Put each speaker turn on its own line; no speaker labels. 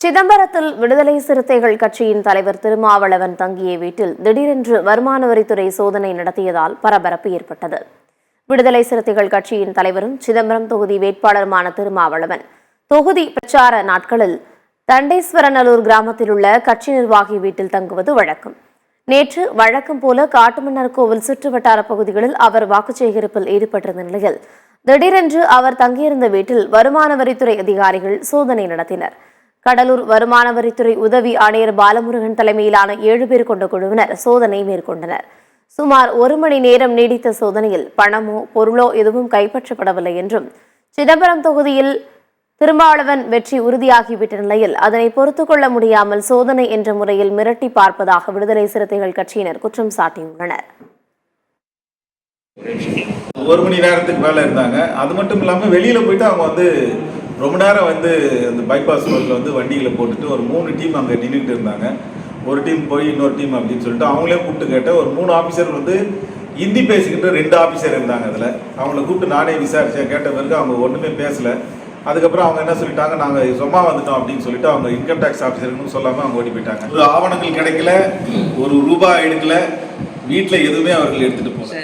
சிதம்பரத்தில் விடுதலை சிறுத்தைகள் கட்சியின் தலைவர் திருமாவளவன் தங்கிய வீட்டில் திடீரென்று வருமான வரித்துறை சோதனை நடத்தியதால் பரபரப்பு ஏற்பட்டது. விடுதலை சிறுத்தைகள் கட்சியின் தலைவரும் சிதம்பரம் தொகுதி வேட்பாளருமான திருமாவளவன் தொகுதி பிரச்சார நாட்களில் தண்டேஸ்வரநல்லூர் கிராமத்தில் உள்ள கட்சி நிர்வாகி வீட்டில் தங்குவது வழக்கம். நேற்று வழக்கம் போல காட்டுமன்னார் கோவில் சுற்றுவட்டார பகுதிகளில் அவர் வாக்கு சேகரிப்பில் ஈடுபட்டிருந்த நிலையில் திடீரென்று அவர் தங்கியிருந்த வீட்டில் வருமான வரித்துறை அதிகாரிகள் சோதனை நடத்தினர். கடலூர் வருமான வரித்துறை உதவி ஆணையர் பாலமுருகன் தலைமையிலான 7 பேர் கொண்ட குழுவினர் சோதனை மேற்கொண்டனர். சுமார் 1 மணி நேரம் நீடித்த சோதனையில் பணமோ பொருளோ எதுவும் கைப்பற்றப்படவில்லை என்றும், சிதம்பரம் தொகுதியில் திருமாவளவன் வெற்றி உறுதியாகிவிட்ட நிலையில் அதனை பொறுத்துக் கொள்ள முடியாமல் சோதனை என்ற முறையில் மிரட்டி பார்ப்பதாக விடுதலை சிறுத்தைகள் கட்சியினர் குற்றம் சாட்டியுள்ளனர்.
1 மணி நேரத்துக்கு மேல இருந்தாங்க. அது மட்டும் இல்லாம வெளியில போயிட்டு அவங்க ரொம்ப நேரம் அந்த பைபாஸ் ரோட்ல வண்டிகளை போட்டுட்டு ஒரு 3 டீம் அங்கே நின்றுட்டு இருந்தாங்க. ஒரு டீம் போய் இன்னொரு டீம் அப்படின்னு சொல்லிட்டு அவங்களே கூப்பிட்டு கேட்ட ஒரு 3 ஆஃபீஸர் ஹிந்தி பேசிக்கிட்டு 2 ஆஃபீஸர் இருந்தாங்க. அதில் அவங்கள கூப்பிட்டு நானே விசாரிச்சேன். கேட்ட பிறகு அவங்க ஒன்றுமே பேசலை. அதுக்கப்புறம் அவங்க என்ன சொல்லிட்டாங்க, நாங்கள் சும்மா வந்துட்டோம் அப்படின்னு சொல்லிட்டு அவங்க இன்கம் டேக்ஸ் ஆஃபீஸர்னு சொல்லாமல் அவங்க ஓடி போயிட்டாங்க. ஒரு ஆவணங்கள் கிடைக்கல, ஒரு ரூபாய் எடுக்கல, வீட்டில் எதுவுமே அவர்கள் எடுத்துகிட்டு போகல.